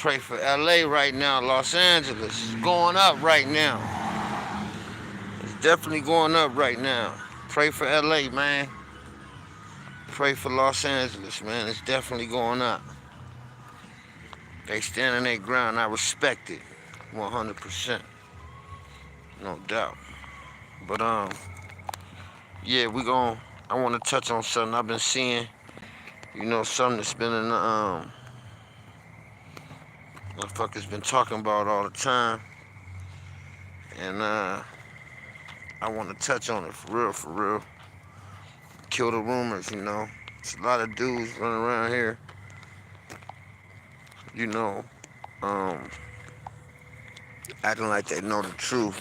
Pray for LA right now. Los Angeles is going up right now. It's definitely going up right now. Pray for LA, man. Pray for Los Angeles, man. It's definitely going up. They stand on their ground. I respect it, 100%, no doubt. But yeah, we gon' I want to touch on something I've been seeing. You know, something that's been in the motherfuckers been talking about all the time, and I want to touch on it for real, for real. Kill the rumors, you know. It's a lot of dudes running around here, you know, um, acting like they know the truth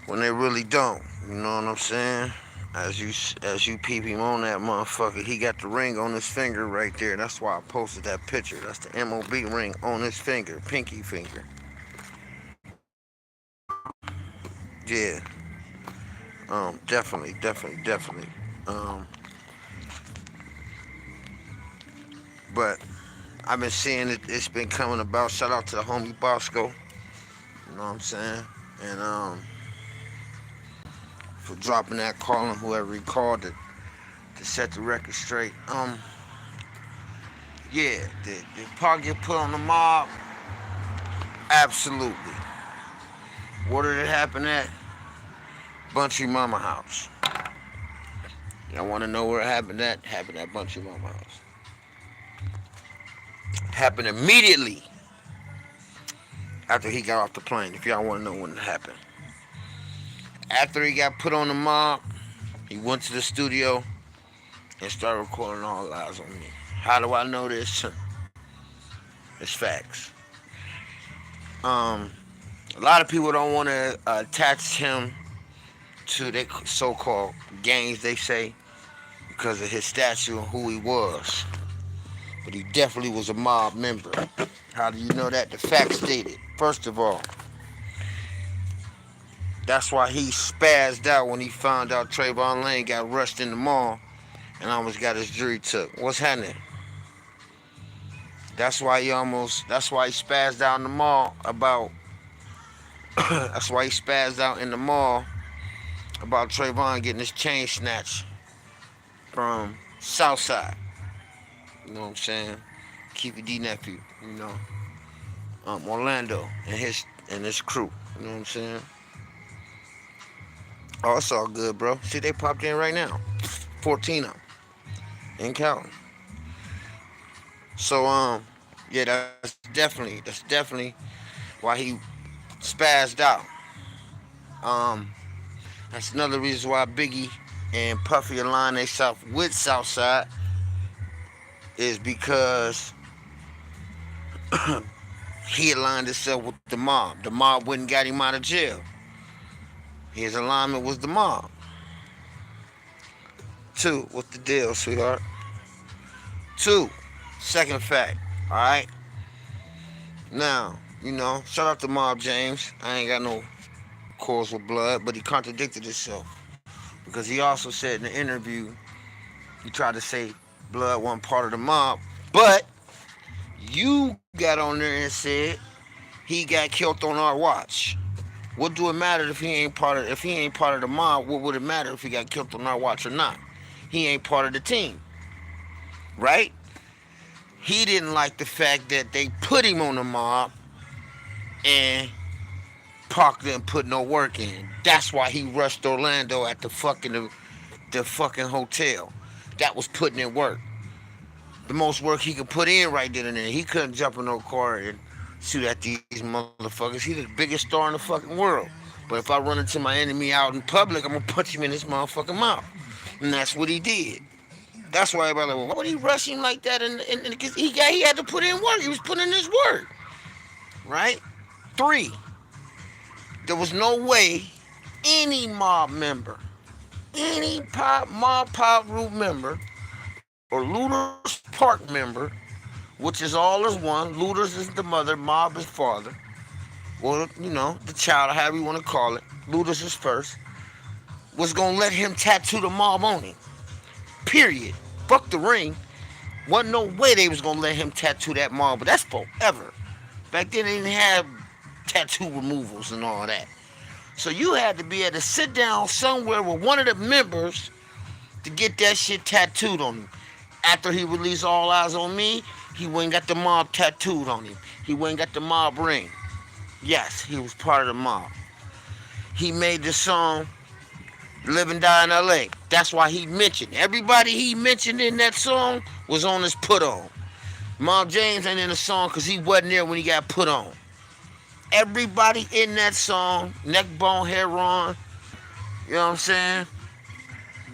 when they really don't. You know what I'm saying? As you peep him on that motherfucker, he got the ring on his finger right there. That's why I posted that picture. That's the MOB ring on his finger, pinky finger. Yeah. Definitely. But I've been seeing it. It's been coming about. Shout out to the homie Bosco. You know what I'm saying? And for dropping that, calling whoever he called to set the record straight. Yeah, did Pac get put on the mob? Absolutely. Where did it happen at? Bunchy Mama House. Y'all want to know where it happened at? Happened at Bunchy Mama House. Happened immediately after he got off the plane. If y'all want to know when it happened. After he got put on the mob, he went to the studio and started recording all eyes on me. How do I know this? It's facts. A lot of people don't want to attach him to their so-called gangs, they say, because of his stature and who he was. But he definitely was a mob member. How do you know that? The facts stated. First of all, that's why he spazzed out when he found out Trayvon Lane got rushed in the mall and almost got his jury took. What's happening? That's why he spazzed out in the mall about, that's why he spazzed out in the mall about Trayvon getting his chain snatched from Southside. You know what I'm saying? Keepy D nephew, you know. Orlando and his crew. You know what I'm saying? Oh, it's all good, bro. See, they popped in right now. 14 of them. In Calvin. So, yeah, that's definitely why he spazzed out. That's another reason why Biggie and Puffy aligned themselves with Southside is because he aligned himself with the mob. The mob wouldn't got him out of jail. His alignment was the mob. 2, what's the deal, sweetheart? 2, second fact, alright? Now, you know, shout out to Mob James. I ain't got no cause with blood, but he contradicted himself. Because he also said in the interview, he tried to say blood wasn't part of the mob, but you got on there and said he got killed on our watch. What do it matter if he ain't part of the mob? What would it matter if he got killed on our watch or not? He ain't part of the team, right? He didn't like the fact that they put him on the mob and Park didn't put no work in. That's why he rushed Orlando at the fucking hotel. That was putting in work. The most work he could put in right then and there. He couldn't jump in no car and shoot at these motherfuckers. He's the biggest star in the fucking world. But if I run into my enemy out in public, I'm gonna punch him in his motherfucking mouth. And that's what he did. That's why everybody like, well, why would he rush him like that? And he had to put in work. He was putting in his work. Right? 3, there was no way any mob member, any mob group member, or Looters Park member, which is all as one. Looters is the mother, mob is father. Well, you know, the child, or however you want to call it. Looters is first. Was gonna let him tattoo the mob on him. Period. Fuck the ring. Wasn't no way they was gonna let him tattoo that marble. That's forever. Back then they didn't have tattoo removals and all that. So you had to be able to sit down somewhere with one of the members to get that shit tattooed on him. After he released All Eyes on Me, he went and got the mob tattooed on him. He went and got the mob ring. Yes, he was part of the mob. He made the song Live and Die in LA. That's why he mentioned. Everybody he mentioned in that song was on his put on. Mob James ain't in the song because he wasn't there when he got put on. Everybody in that song, Neckbone, Heron, you know what I'm saying?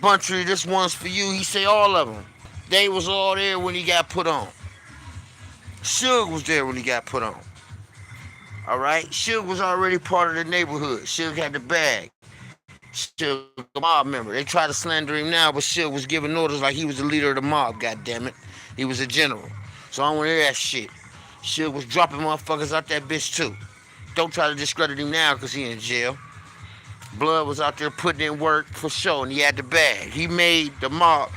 Buntry, this one's for you. He say all of them. They was all there when he got put on. Suge was there when he got put on. All right? Suge was already part of the neighborhood. Suge had the bag. Suge was a mob member. They try to slander him now, but Suge was giving orders like he was the leader of the mob, goddammit. He was a general. So I don't want to hear that shit. Suge was dropping motherfuckers out that bitch too. Don't try to discredit him now because he in jail. Blood was out there putting in work for sure, and he had the bag. He made the mob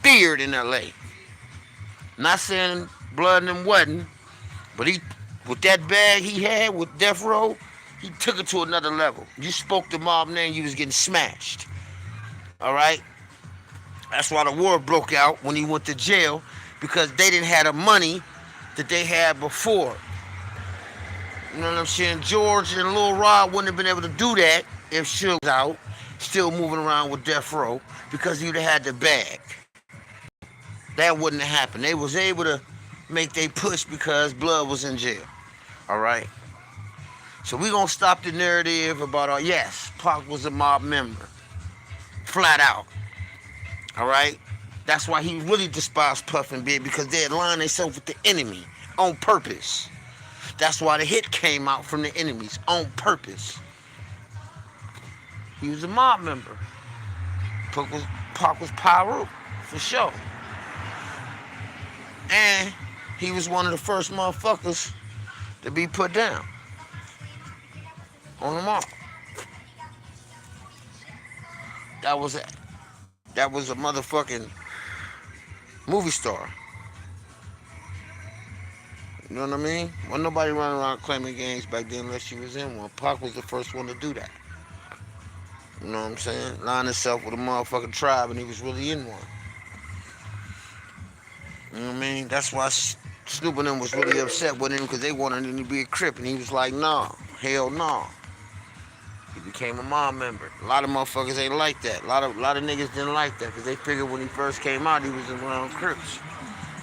feared in L.A. Not saying Blood and them wasn't, but he, with that bag he had with Death Row, he took it to another level. You spoke the mob name, you was getting smashed. All right? That's why the war broke out when he went to jail, because they didn't have the money that they had before. You know what I'm saying? George and Lil Rod wouldn't have been able to do that if Suge was out, still moving around with Death Row, because he'd have had the bag. That wouldn't have happened. They was able to make they push because Blood was in jail. All right? So we gonna stop the narrative about, yes, Pac was a mob member. Flat out. All right? That's why he really despised Puff and Big, because they aligned themselves with the enemy on purpose. That's why the hit came out from the enemies on purpose. He was a mob member. Pac was Pyro, for sure. And he was one of the first motherfuckers to be put down on the mob. That was a motherfucking movie star. You know what I mean? Wasn't nobody running around claiming gangs back then unless she was in one. Pac was the first one to do that. You know what I'm saying? Line himself with a motherfucking tribe, and he was really in one. You know what I mean? That's why Snoop and them was really upset with him, because they wanted him to be a Crip, and he was like, nah, hell no. He became a mob member. A lot of motherfuckers ain't like that. A lot of niggas didn't like that, because they figured when he first came out, he was around Crips.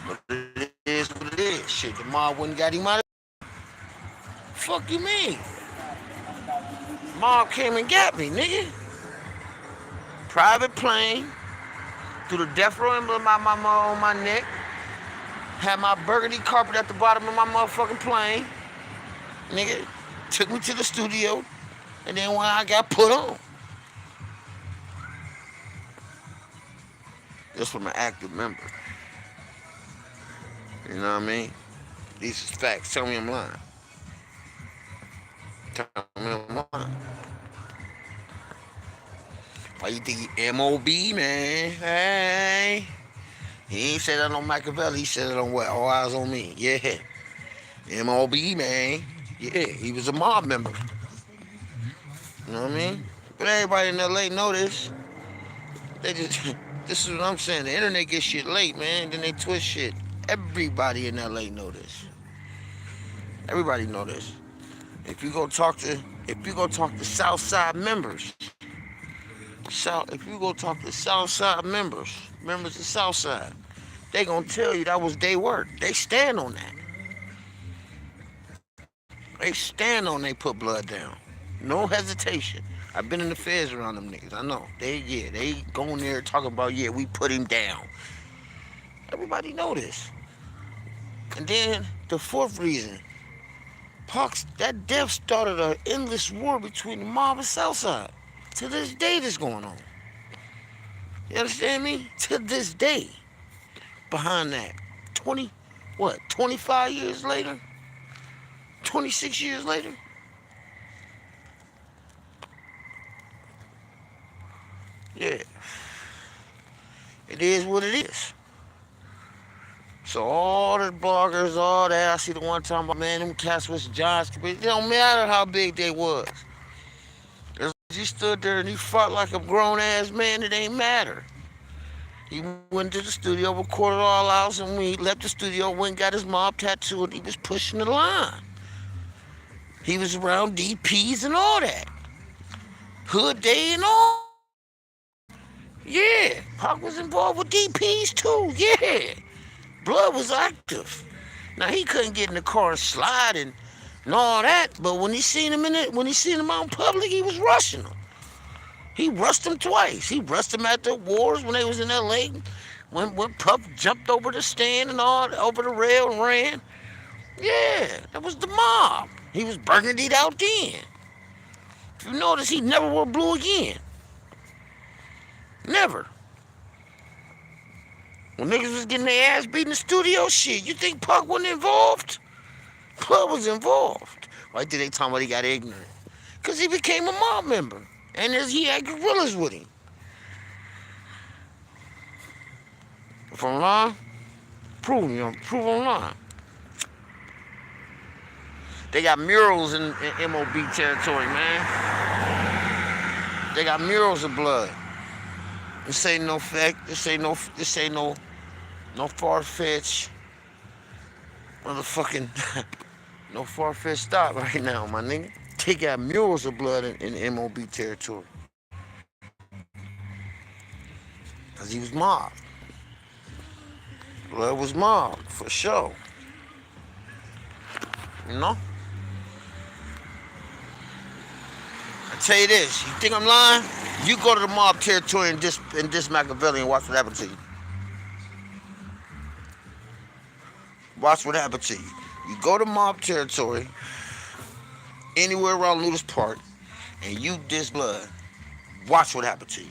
But it is what it is. Shit, the mob wouldn't got him out of. Fuck you mean? Mob came and got me, nigga. Private plane, threw the Death Row emblem on my neck, had my burgundy carpet at the bottom of my motherfucking plane, nigga, took me to the studio, and then when I got put on. Just from an active member. You know what I mean? These is facts. Tell me I'm lying. Tell me I'm lying. Why you think he M.O.B., man? Hey. He ain't said that on Machiavelli. He said it on what? All Eyes on Me. Yeah. M.O.B., man. Yeah, he was a mob member. You know what I mean? But everybody in L.A. know this. They just... This is what I'm saying. The internet gets shit late, man. Then they twist shit. Everybody in L.A. know this. Everybody know this. If you go talk to Southside members, if you go talk to Southside members of Southside, they gonna tell you that was their work. They stand on that. They stand on they put blood down. No hesitation. I've been in the feds around them niggas. I know. They going there talking about, yeah, we put him down. Everybody know this. And then the fourth reason, that death started an endless war between the mob and Southside. To this day, this going on. You understand me? To this day. Behind that. 25 years later? 26 years later? Yeah. It is what it is. So all the bloggers, all that, I see the one time, man, them cats was giants. It don't matter how big they was. As long as he stood there and he fought like a grown ass man, it ain't matter. He went to the studio, recorded all out, and when he left the studio, went and got his mob tattoo, and he was pushing the line. He was around DPs and all that. Hood Day and all that. Yeah, Pac was involved with DPs too. Yeah, Blood was active. Now he couldn't get in the car and slide and all that, but when he seen him in it, when he seen him out in public, he was rushing him. He rushed him twice. He rushed him at the wars when they was in L.A. When Puff jumped over the stand and all over the rail and ran. Yeah, that was the mob. He was burgundied out then. If you notice, he never wore blue again. Never. When niggas was getting their ass beat in the studio, shit, you think Puck wasn't involved? Puck was involved. Why did they tell him he got ignorant? Because he became a mob member. And he had gorillas with him. If I'm lying, prove I'm lying. They got murals in MOB territory, man. They got murals of blood. This ain't no fact. This ain't no far-fetched motherfucking no far-fetched thought right now, my nigga. They got murals of blood in MOB territory. Cause he was mobbed. Blood was mobbed, for sure. You know? I tell you this, you think I'm lying? You go to the mob territory in this Machiavelli and watch what happens to you. Watch what happens to you. You go to mob territory, anywhere around Ludus Park, and you diss blood. Watch what happens to you.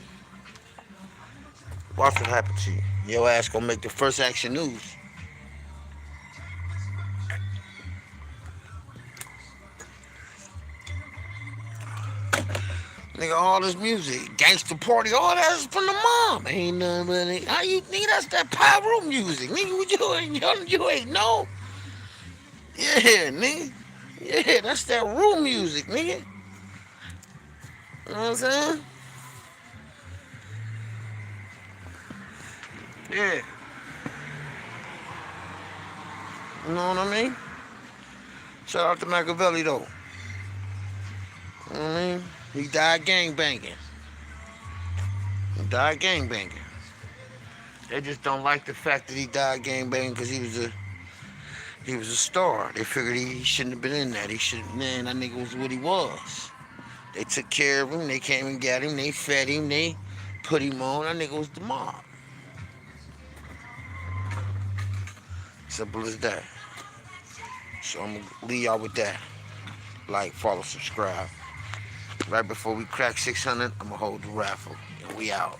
Watch what happens to you. Your ass gonna make the first action news. Nigga, all this music, gangster party, all that is from the mom. Ain't nothing but it. How you, nigga, that's that pyro music. Nigga, you ain't know. Yeah, nigga. Yeah, that's that room music, nigga. You know what I'm saying? Yeah. You know what I mean? Shout out to Machiavelli, though. You know what I mean? He died gangbanging. They just don't like the fact that he died gangbanging because he was a star. They figured he shouldn't have been in that. Man, that nigga was what he was. They took care of him. They came and got him. They fed him. They put him on. That nigga was the mob. Simple as that. So I'm going to leave y'all with that. Like, follow, subscribe. Right before we crack 600, I'm going to hold the raffle. And we out.